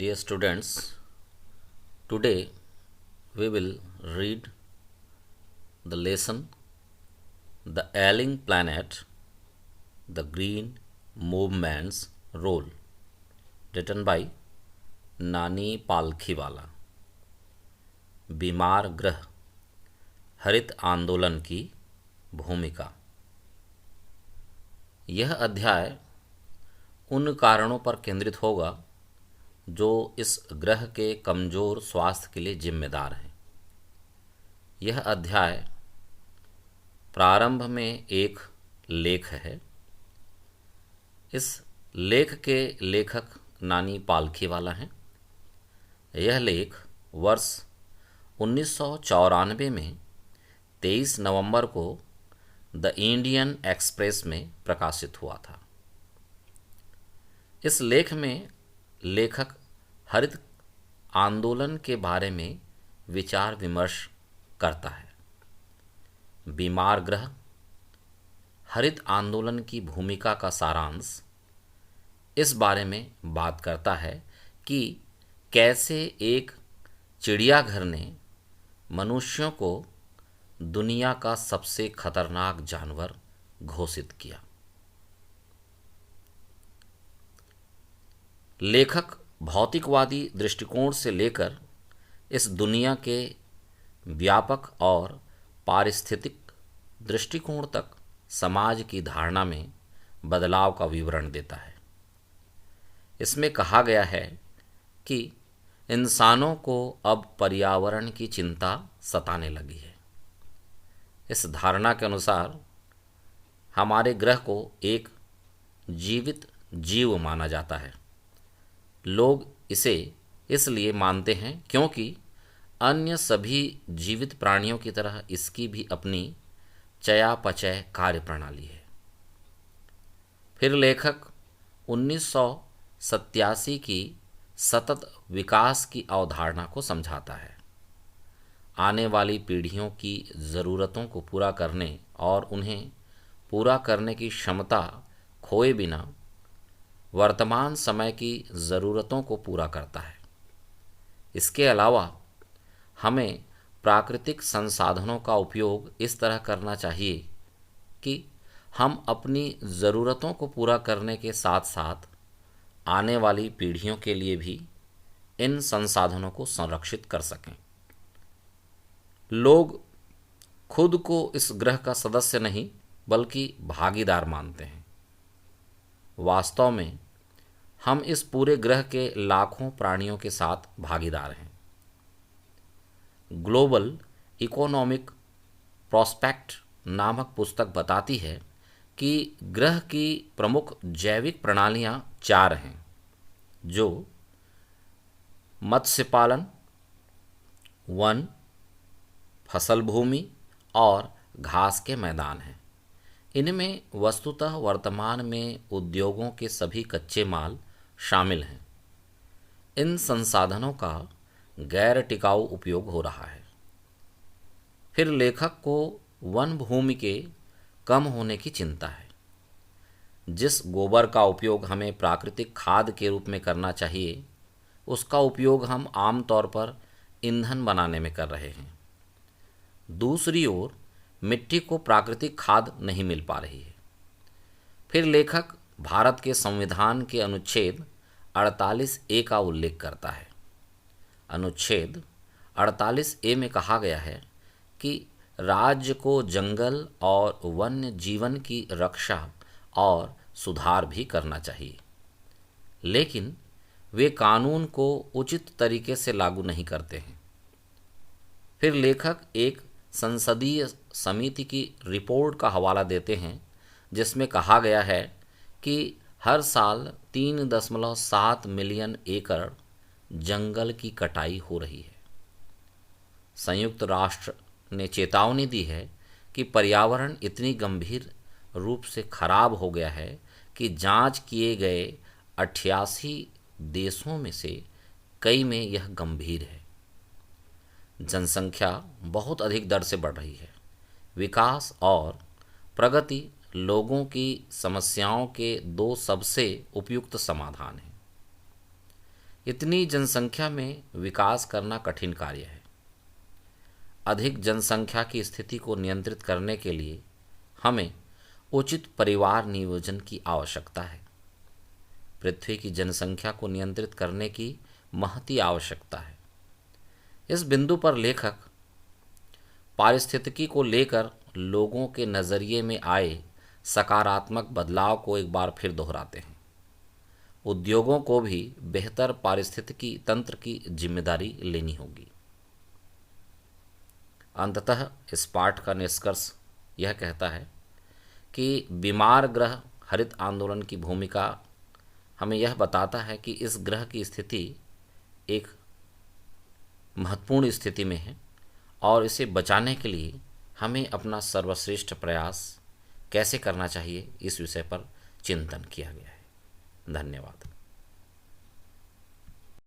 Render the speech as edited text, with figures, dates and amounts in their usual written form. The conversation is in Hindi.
Dear students, today we will read the lesson The Ailing Planet, the Green Movement's Role, written by नानी पालखीवाला। बीमार ग्रह, हरित आंदोलन की भूमिका। यह अध्याय उन कारणों पर केंद्रित होगा जो इस ग्रह के कमजोर स्वास्थ्य के लिए जिम्मेदार हैं। यह अध्याय प्रारंभ में एक लेख है। इस लेख के लेखक नानी पालखीवाला हैं। यह लेख वर्ष 1994 में 23 नवंबर को द इंडियन एक्सप्रेस में प्रकाशित हुआ था। इस लेख में लेखक हरित आंदोलन के बारे में विचार विमर्श करता है। बीमार ग्रह, हरित आंदोलन की भूमिका का सारांश इस बारे में बात करता है कि कैसे एक चिड़ियाघर ने मनुष्यों को दुनिया का सबसे खतरनाक जानवर घोषित किया। लेखक भौतिकवादी दृष्टिकोण से लेकर इस दुनिया के व्यापक और पारिस्थितिक दृष्टिकोण तक समाज की धारणा में बदलाव का विवरण देता है। इसमें कहा गया है कि इंसानों को अब पर्यावरण की चिंता सताने लगी है। इस धारणा के अनुसार हमारे ग्रह को एक जीवित जीव माना जाता है। लोग इसे इसलिए मानते हैं क्योंकि अन्य सभी जीवित प्राणियों की तरह इसकी भी अपनी चयापचय कार्य प्रणाली है। फिर लेखक 1987 की सतत विकास की अवधारणा को समझाता है। आने वाली पीढ़ियों की ज़रूरतों को पूरा करने और उन्हें पूरा करने की क्षमता खोए बिना वर्तमान समय की ज़रूरतों को पूरा करता है। इसके अलावा हमें प्राकृतिक संसाधनों का उपयोग इस तरह करना चाहिए कि हम अपनी ज़रूरतों को पूरा करने के साथ साथ आने वाली पीढ़ियों के लिए भी इन संसाधनों को संरक्षित कर सकें। लोग खुद को इस ग्रह का सदस्य नहीं बल्कि भागीदार मानते हैं। वास्तव में हम इस पूरे ग्रह के लाखों प्राणियों के साथ भागीदार हैं। ग्लोबल इकोनॉमिक प्रोस्पेक्ट नामक पुस्तक बताती है कि ग्रह की प्रमुख जैविक प्रणालियां 4 हैं, जो मत्स्य पालन, वन, फसल भूमि और घास के मैदान हैं। इनमें वस्तुतः वर्तमान में उद्योगों के सभी कच्चे माल शामिल हैं। इन संसाधनों का गैर टिकाऊ उपयोग हो रहा है। फिर लेखक को वन भूमि के कम होने की चिंता है। जिस गोबर का उपयोग हमें प्राकृतिक खाद के रूप में करना चाहिए, उसका उपयोग हम आमतौर पर ईंधन बनाने में कर रहे हैं। दूसरी ओर मिट्टी को प्राकृतिक खाद नहीं मिल पा रही है। फिर लेखक भारत के संविधान के अनुच्छेद 48A का उल्लेख करता है। अनुच्छेद 48A में कहा गया है कि राज्य को जंगल और वन्य जीवन की रक्षा और सुधार भी करना चाहिए, लेकिन वे कानून को उचित तरीके से लागू नहीं करते हैं। फिर लेखक एक संसदीय समिति की रिपोर्ट का हवाला देते हैं, जिसमें कहा गया है कि हर साल 3.7 मिलियन एकड़ जंगल की कटाई हो रही है। संयुक्त राष्ट्र ने चेतावनी दी है कि पर्यावरण इतनी गंभीर रूप से खराब हो गया है कि जांच किए गए 88 देशों में से कई में यह गंभीर है। जनसंख्या बहुत अधिक दर से बढ़ रही है। विकास और प्रगति लोगों की समस्याओं के 2 सबसे उपयुक्त समाधान हैं। इतनी जनसंख्या में विकास करना कठिन कार्य है। अधिक जनसंख्या की स्थिति को नियंत्रित करने के लिए हमें उचित परिवार नियोजन की आवश्यकता है। पृथ्वी की जनसंख्या को नियंत्रित करने की महती आवश्यकता है। इस बिंदु पर लेखक पारिस्थितिकी को लेकर लोगों के नज़रिए में आए सकारात्मक बदलाव को एक बार फिर दोहराते हैं। उद्योगों को भी बेहतर पारिस्थितिकी तंत्र की जिम्मेदारी लेनी होगी। अंततः इस पाठ का निष्कर्ष यह कहता है कि बीमार ग्रह हरित आंदोलन की भूमिका हमें यह बताता है कि इस ग्रह की स्थिति एक महत्वपूर्ण स्थिति में है और इसे बचाने के लिए हमें अपना सर्वश्रेष्ठ प्रयास कैसे करना चाहिए, इस विषय पर चिंतन किया गया है। धन्यवाद।